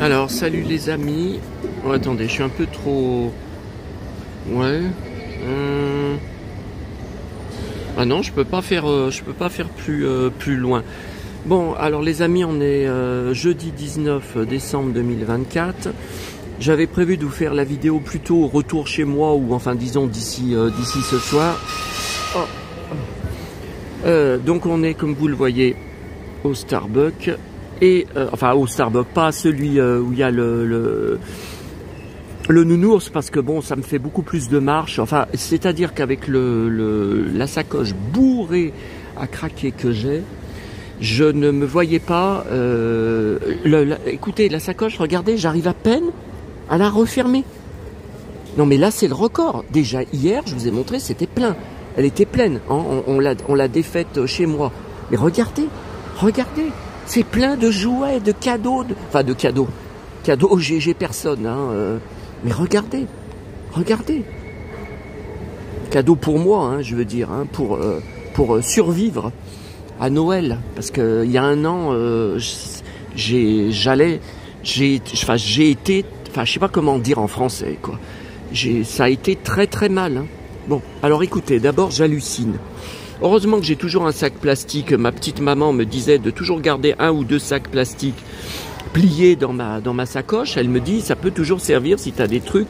Alors, salut les amis. Oh, attendez, je suis un peu trop... Ouais. Ah non, je peux pas faire plus loin. Bon, alors les amis, on est jeudi 19 décembre 2024. J'avais prévu de vous faire la vidéo plutôt au retour chez moi, ou enfin disons d'ici ce soir. Donc on est, comme vous le voyez, au Starbucks. Et enfin au Starbucks, pas celui où il y a le nounours, parce que bon, ça me fait beaucoup plus de marche. Enfin, c'est-à-dire qu'avec la sacoche bourrée à craquer que j'ai, je ne me voyais pas. Écoutez, la sacoche, regardez, j'arrive à peine à la refermer. Non mais là c'est le record. Déjà hier, je vous ai montré, c'était plein. Elle était pleine. Hein, on l'a défaite chez moi. Mais regardez, regardez. C'est plein de jouets, de cadeaux. Enfin de cadeaux. Cadeaux, j'ai personne. Hein, mais regardez. Regardez. Cadeau pour moi, hein, je veux dire. Hein, pour survivre à Noël. Parce qu'il y a un an, j'ai été... Enfin, je sais pas comment dire en français, quoi. Ça a été très très mal. Hein. Bon, alors écoutez, d'abord j'hallucine. Heureusement que j'ai toujours un sac plastique. Ma petite maman me disait de toujours garder 1 ou 2 sacs plastiques pliés dans ma sacoche. Elle me dit, ça peut toujours servir si tu as des trucs,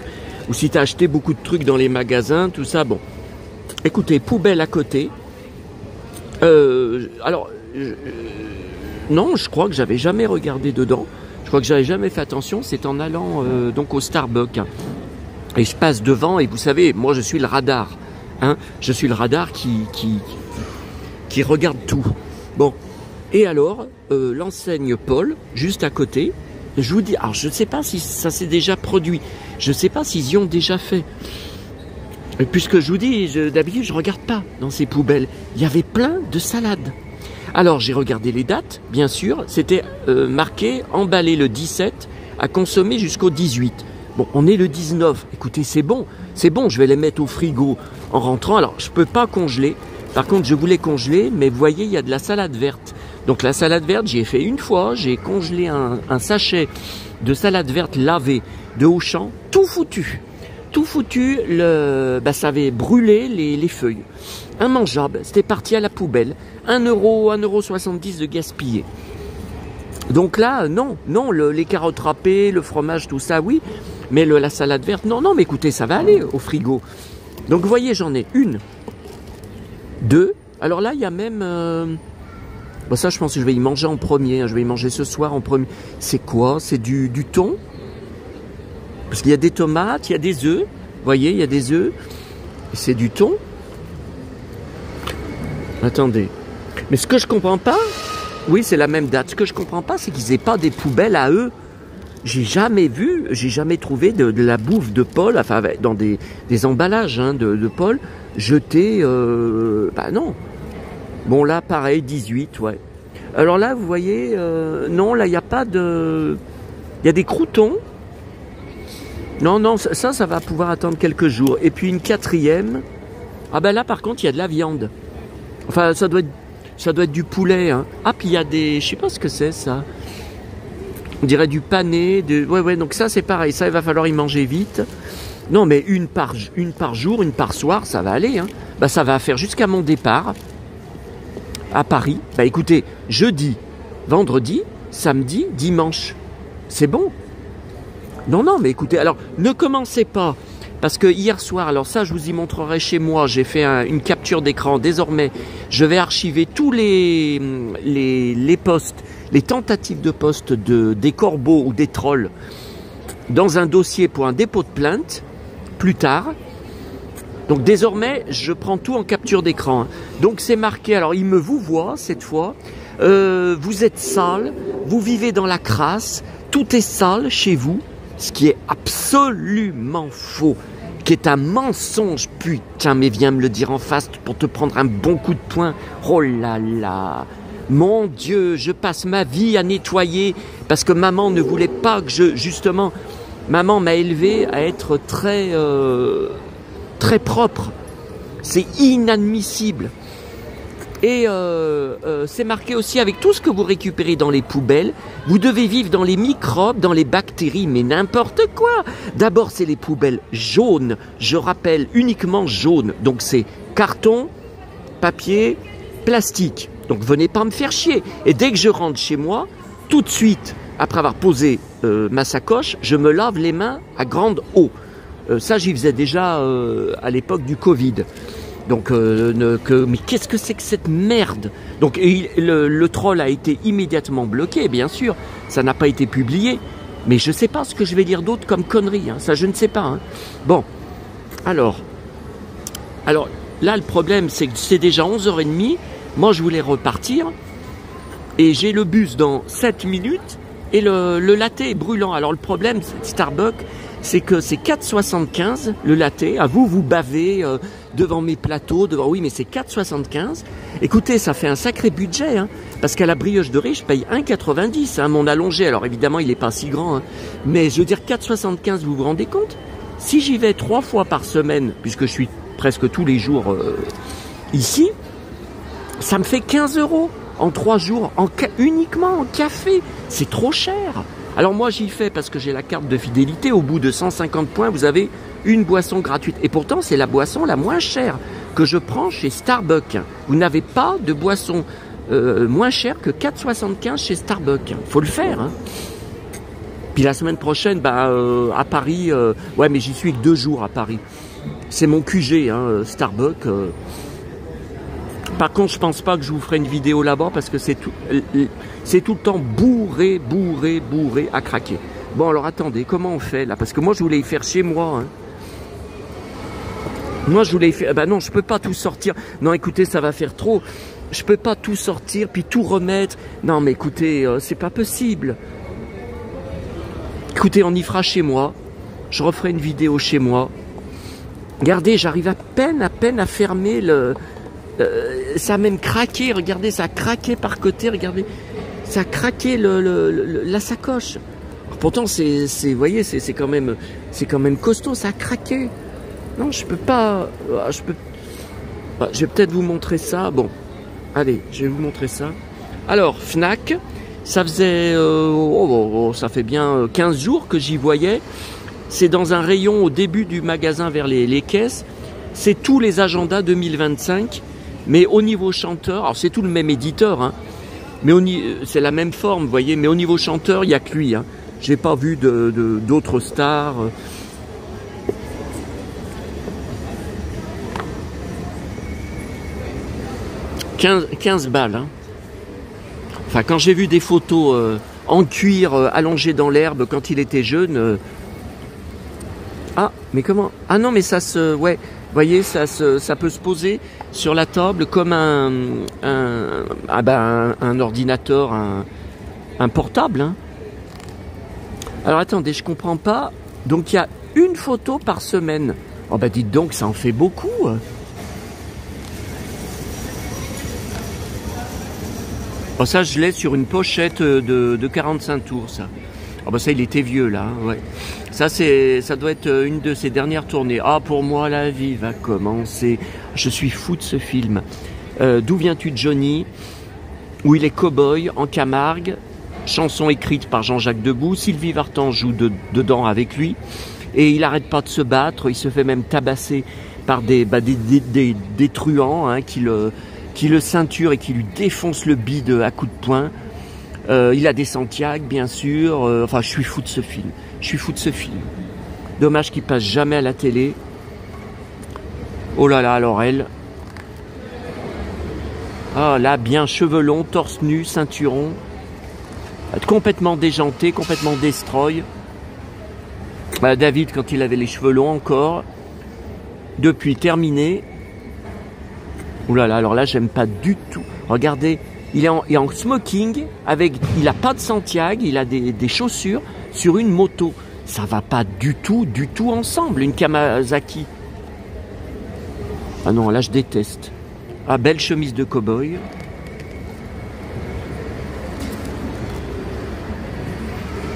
ou si tu as acheté beaucoup de trucs dans les magasins, tout ça. Bon, écoutez, poubelle à côté. Non, je crois que j'avais jamais regardé dedans. Je crois que j'avais jamais fait attention. C'est en allant donc au Starbucks. Et je passe devant, et vous savez, moi je suis le radar. Hein, je suis le radar qui regarde tout. Bon, et alors, l'enseigne Paul, juste à côté, je vous dis, alors je ne sais pas si ça s'est déjà produit, je ne sais pas s'ils y ont déjà fait. Et puisque je vous dis, d'habitude je ne regarde pas dans ces poubelles, il y avait plein de salades. Alors j'ai regardé les dates, bien sûr, c'était marqué, emballé le 17, à consommer jusqu'au 18. Bon, on est le 19, écoutez, c'est bon, je vais les mettre au frigo en rentrant. Alors, je ne peux pas congeler, par contre, je voulais congeler, mais vous voyez, il y a de la salade verte. Donc, la salade verte, j'y ai fait une fois, j'ai congelé un sachet de salade verte lavée de Auchan, tout foutu. Tout foutu, ça avait brûlé les feuilles. Immangeable, c'était parti à la poubelle. 1 euro, 1,70 € de gaspillé. Donc là, non, les carottes râpées, le fromage, tout ça, oui. Mais la salade verte, non, mais écoutez, ça va aller au frigo. Donc vous voyez, j'en ai 1, 2. Alors là, il y a même... Bon, ça, je pense que je vais y manger en premier. Hein, je vais y manger ce soir en premier. C'est quoi? C'est du thon. Parce qu'il y a des tomates, il y a des œufs. Vous voyez, il y a des œufs. C'est du thon. Attendez. Mais ce que je comprends pas... Oui, c'est la même date. Ce que je comprends pas, c'est qu'ils n'aient pas des poubelles à eux. J'ai jamais trouvé de la bouffe de Paul, enfin dans des emballages hein, de Paul, jetés, non. Bon là, pareil, 18, ouais. Alors là, vous voyez, non, là, il n'y a pas de... Il y a des croûtons. Non, ça va pouvoir attendre quelques jours. Et puis une 4e. Ah ben là, par contre, il y a de la viande. Enfin, ça doit être du poulet. Hein. Ah, puis il y a des... Je sais pas ce que c'est, ça. On dirait du pané. Ouais, donc ça, c'est pareil. Ça, il va falloir y manger vite. Non, mais une par jour, une par soir, ça va aller. Hein. Bah, ça va faire jusqu'à mon départ à Paris. Bah, écoutez, jeudi, vendredi, samedi, dimanche. C'est bon. Non, mais écoutez, alors, ne commencez pas. Parce que hier soir, alors ça je vous y montrerai chez moi, j'ai fait une capture d'écran. Désormais, je vais archiver tous les postes, les tentatives de poste des corbeaux ou des trolls dans un dossier pour un dépôt de plainte plus tard. Donc désormais, je prends tout en capture d'écran. Donc c'est marqué, alors il me vous voit cette fois, vous êtes sale, vous vivez dans la crasse, tout est sale chez vous. Ce qui est absolument faux, qui est un mensonge, putain, mais viens me le dire en face pour te prendre un bon coup de poing. Oh là là, mon Dieu, je passe ma vie à nettoyer parce que maman ne voulait pas que justement, maman m'a élevé à être très propre. C'est inadmissible. Et c'est marqué aussi avec tout ce que vous récupérez dans les poubelles, vous devez vivre dans les microbes, dans les bactéries, mais n'importe quoi. D'abord, c'est les poubelles jaunes, je rappelle, uniquement jaunes. Donc c'est carton, papier, plastique. Donc venez pas me faire chier. Et dès que je rentre chez moi, tout de suite, après avoir posé ma sacoche, je me lave les mains à grande eau. Ça, j'y faisais déjà à l'époque du Covid. Donc, mais qu'est-ce que c'est que cette merde? Donc, le troll a été immédiatement bloqué, bien sûr. Ça n'a pas été publié. Mais je ne sais pas ce que je vais dire d'autre comme connerie. Hein. Ça, je ne sais pas. Hein. Bon, alors, là, le problème, c'est que c'est déjà 11h30. Moi, je voulais repartir. Et j'ai le bus dans 7 minutes. Et le latte est brûlant. Alors, le problème, Starbucks, c'est que c'est 4,75 le latte. À vous, vous bavez devant mes plateaux. Oui, mais c'est 4,75. Écoutez, ça fait un sacré budget. Hein, parce qu'à la brioche dorée, je paye 1,90. Hein, mon allongé, alors évidemment, il n'est pas si grand. Hein, mais je veux dire, 4,75, vous vous rendez compte? Si j'y vais 3 fois par semaine, puisque je suis presque tous les jours ici, ça me fait 15 € en 3 jours, uniquement en café. C'est trop cher. Alors moi j'y fais parce que j'ai la carte de fidélité. Au bout de 150 points, vous avez une boisson gratuite. Et pourtant, c'est la boisson la moins chère que je prends chez Starbucks. Vous n'avez pas de boisson moins chère que 4,75 chez Starbucks. Faut le faire. Hein. Puis la semaine prochaine, à Paris, ouais, mais j'y suis que 2 jours à Paris. C'est mon QG, hein, Starbucks. Par contre, je pense pas que je vous ferai une vidéo là-bas parce que c'est tout le temps bourré à craquer. Bon, alors attendez, comment on fait là? Parce que moi, je voulais y faire chez moi. Hein. Moi, je voulais y faire... non, je peux pas tout sortir. Non, écoutez, ça va faire trop. Je peux pas tout sortir puis tout remettre. Non, mais écoutez, c'est pas possible. Écoutez, on y fera chez moi. Je referai une vidéo chez moi. Regardez, j'arrive à peine à fermer le... ça a même craqué, regardez, ça a craqué par côté, regardez, ça a craqué la sacoche. Pourtant, vous voyez, c'est quand même costaud, ça a craqué. Non, je peux pas, je vais peut-être vous montrer ça. Bon, allez, je vais vous montrer ça. Alors, Fnac, ça faisait, ça fait bien 15 jours que j'y voyais. C'est dans un rayon au début du magasin vers les caisses. C'est tous les agendas 2025. Mais au niveau chanteur, alors c'est tout le même éditeur, hein, mais c'est la même forme, vous voyez, mais au niveau chanteur, il n'y a que lui. Hein. J'ai pas vu d'autres stars. 15 balles. Hein. Enfin, quand j'ai vu des photos en cuir allongées dans l'herbe quand il était jeune... Ah, mais comment? Ah non, mais ça se... Ouais. Vous voyez, ça peut se poser sur la table comme un ordinateur, un portable. Hein. Alors attendez, je comprends pas. Donc il y a une photo par semaine. Oh bah dites donc, ça en fait beaucoup. Oh, ça, je l'ai sur une pochette de 45 tours, ça. Ah bah ça, il était vieux là, hein, ouais. Ça doit être une de ses dernières tournées. Ah, pour moi, la vie va commencer. Je suis fou de ce film. D'où viens-tu, Johnny? Où il est cow-boy en Camargue. Chanson écrite par Jean-Jacques Debout. Sylvie Vartan joue dedans avec lui. Et il n'arrête pas de se battre. Il se fait même tabasser par des truands hein, qui le ceinturent et qui lui défoncent le bide à coups de poing. Il a des Santiago, bien sûr. Enfin, je suis fou de ce film. Je suis fou de ce film. Dommage qu'il passe jamais à la télé. Oh là là, alors elle. Ah là, bien cheveux longs, torse nu, ceinturon. Complètement déjanté, complètement destroy. David, quand il avait les cheveux longs encore. Depuis, terminé. Oh là là, alors là, j'aime pas du tout. Regardez. Il est en smoking, il n'a pas de Santiago, il a des chaussures sur une moto. Ça va pas du tout ensemble, une Kawasaki. Ah non, là je déteste. Ah, belle chemise de cow-boy.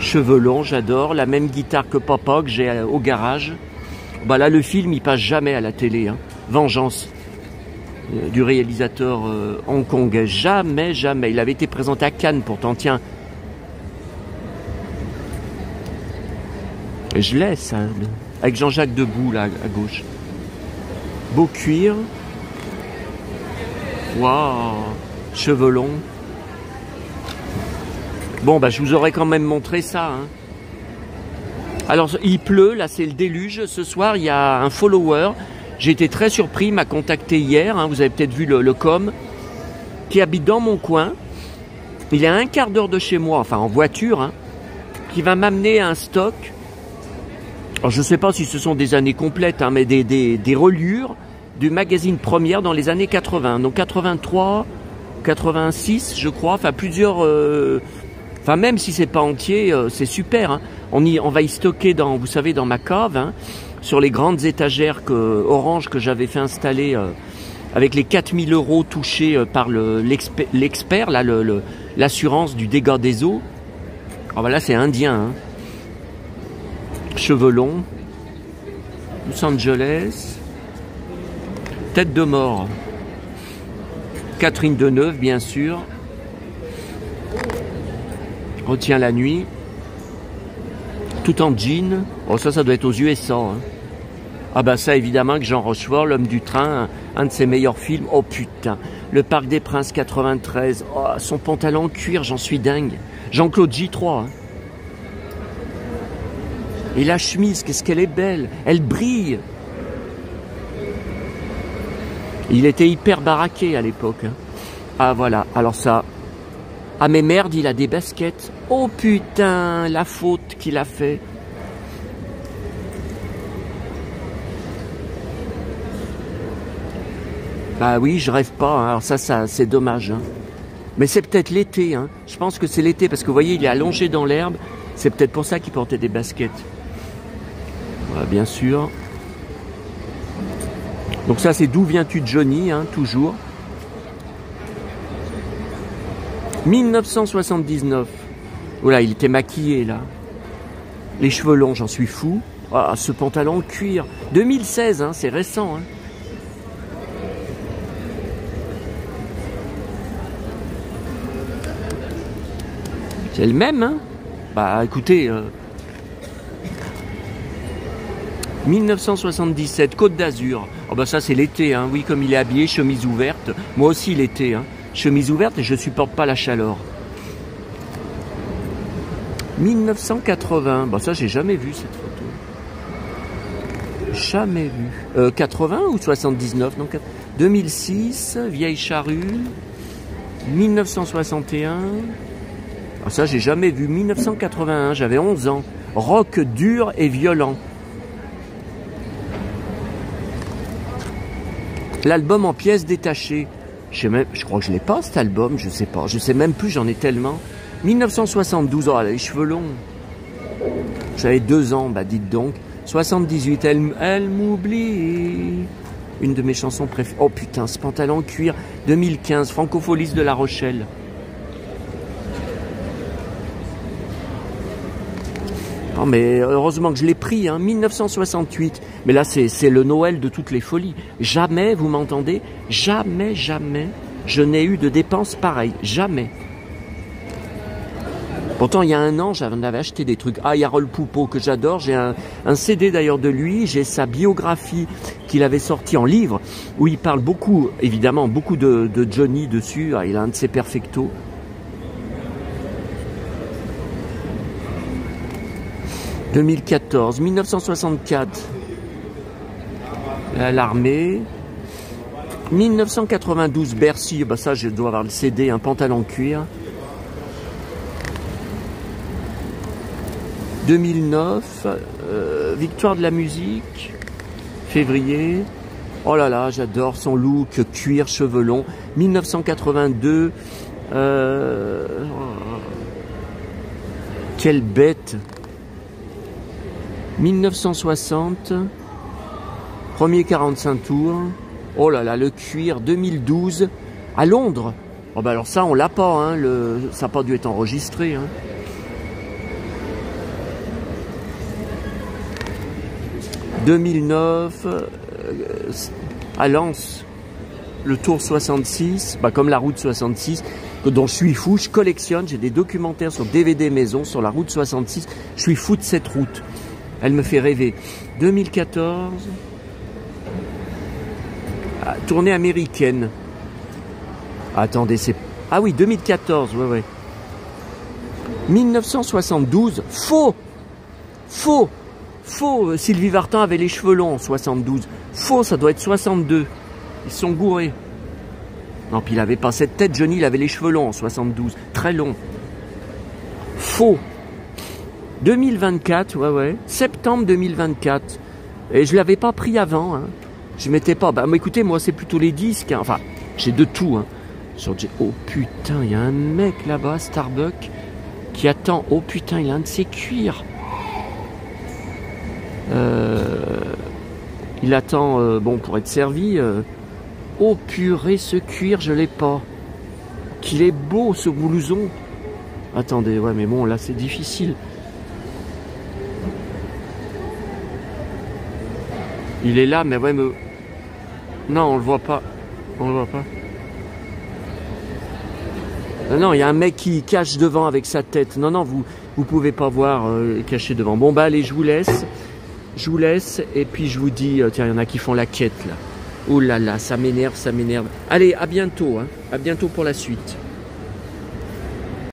Cheveux longs, j'adore. La même guitare que papa que j'ai au garage. Bah là, le film, il passe jamais à la télé. Hein. Vengeance. du réalisateur hongkongais. Jamais, jamais. Il avait été présenté à Cannes pourtant, tiens. Et je laisse, ça, avec Jean-Jacques Debout, là, à gauche. Beau cuir. Waouh, cheveux longs. Bon, bah, je vous aurais quand même montré ça. Hein. Alors, il pleut, là, c'est le déluge. Ce soir, il y a un follower. J'ai été très surpris, il m'a contacté hier. Hein, vous avez peut-être vu le com. Qui habite dans mon coin. Il est à un quart d'heure de chez moi, enfin en voiture. Hein, qui va m'amener un stock. Alors, je ne sais pas si ce sont des années complètes, hein, mais des reliures du magazine Première dans les années 80. Donc 83, 86, je crois. Enfin, plusieurs... Enfin, même si c'est pas entier, c'est super. Hein. On va y stocker dans, vous savez, dans ma cave, hein, sur les grandes étagères orange que j'avais fait installer avec les 4000 € touchés par l'expert, là, l'assurance du dégât des eaux. Alors voilà, c'est indien. Hein. Cheveux longs. Los Angeles. Tête de mort. Catherine Deneuve, bien sûr. Retient la nuit. Tout en jean. Oh, ça doit être aux USA. Hein. Ah bah ça, évidemment, que Jean Rochefort, l'homme du train, un de ses meilleurs films. Oh putain. Le Parc des Princes 93. Oh, son pantalon en cuir, j'en suis dingue. Jean-Claude J3. Hein. Et la chemise, qu'est-ce qu'elle est belle. Elle brille. Il était hyper baraqué à l'époque. Hein. Ah voilà, alors ça... Ah mais merde, il a des baskets. Oh putain, la faute qu'il a fait. Bah oui, je rêve pas. Hein. Alors ça c'est dommage. Hein. Mais c'est peut-être l'été. Hein. Je pense que c'est l'été parce que vous voyez, il est allongé dans l'herbe. C'est peut-être pour ça qu'il portait des baskets. Voilà, bien sûr. Donc ça, c'est D'où viens-tu Johnny, hein, toujours. 1979. Oh là, il était maquillé, là. Les cheveux longs, j'en suis fou. Ah, ce pantalon en cuir. 2016, hein, c'est récent. Hein. C'est le même, hein. Bah, écoutez... 1977, Côte d'Azur. Oh bah ça c'est l'été, hein. Oui, comme il est habillé, chemise ouverte. Moi aussi l'été, hein. Chemise ouverte et je supporte pas la chaleur. 1980, bah ça j'ai jamais vu cette photo. Jamais vu. 80 ou 79, non, 2006, Vieille Charrue. 1961. Ah ça j'ai jamais vu. 1981, j'avais 11 ans. Rock dur et violent. L'album en pièces détachées. Je crois que je l'ai pas cet album, je sais pas. Je sais même plus, j'en ai tellement. 1972, oh, les cheveux longs. J'avais 2 ans, bah dites donc. 78, elle m'oublie. Une de mes chansons préférées. Oh putain, ce pantalon en cuir. 2015, Francofolis de La Rochelle. Oh mais heureusement que je l'ai pris, hein, 1968. Mais là, c'est le Noël de toutes les folies. Jamais, vous m'entendez? Jamais, jamais, je n'ai eu de dépenses pareilles. Jamais. Pourtant, il y a 1 an, j'en avais acheté des trucs. Ah, Yarol Poupeau, que j'adore. J'ai un CD d'ailleurs de lui. J'ai sa biographie qu'il avait sortie en livre, où il parle beaucoup, évidemment, beaucoup de Johnny dessus. Ah, il a un de ses perfectos. « 2014, 1964, l'armée, 1992, Bercy, bah ça je dois avoir le CD, un pantalon cuir, 2009, Victoire de la musique, février, oh là là, j'adore son look, cuir, cheveux longs, 1982, quelle bête. 1960, premier 45 tours, oh là là, le cuir, 2012, à Londres. Oh bah alors ça, on l'a pas, hein, ça n'a pas dû être enregistré. Hein. « 2009, à Lens. le Tour 66, bah comme la route 66, dont je suis fou, je collectionne, j'ai des documentaires sur DVD maison sur la route 66, je suis fou de cette route. Elle me fait rêver. 2014, tournée américaine. Attendez, c'est... Ah oui, 2014, ouais. 1972, faux. Sylvie Vartan avait les cheveux longs en 72. Faux, ça doit être 62. Ils sont gourés. Non, puis il avait pas cette tête, Johnny, il avait les cheveux longs en 72. Très longs. Faux. 2024, ouais. Septembre 2024. Et je l'avais pas pris avant. Hein. Je m'étais pas... Bah écoutez, moi c'est plutôt les disques. Hein. Enfin, j'ai de tout. Hein. Oh putain, il y a un mec là-bas, Starbucks, qui attend... Oh putain, il a un de ses cuirs. Il attend, bon, pour être servi. Oh purée, ce cuir, je l'ai pas. Qu'il est beau, ce blouson. Attendez, ouais, mais bon, là, c'est difficile. Il est là, mais ouais, mais... Non, on le voit pas. On le voit pas. Non, il y a un mec qui cache devant avec sa tête. Non, vous pouvez pas voir caché devant. Bon, bah, allez, je vous laisse. Et puis je vous dis, tiens, il y en a qui font la quête, là. Oh là là, ça m'énerve. Allez, à bientôt, hein. À bientôt pour la suite.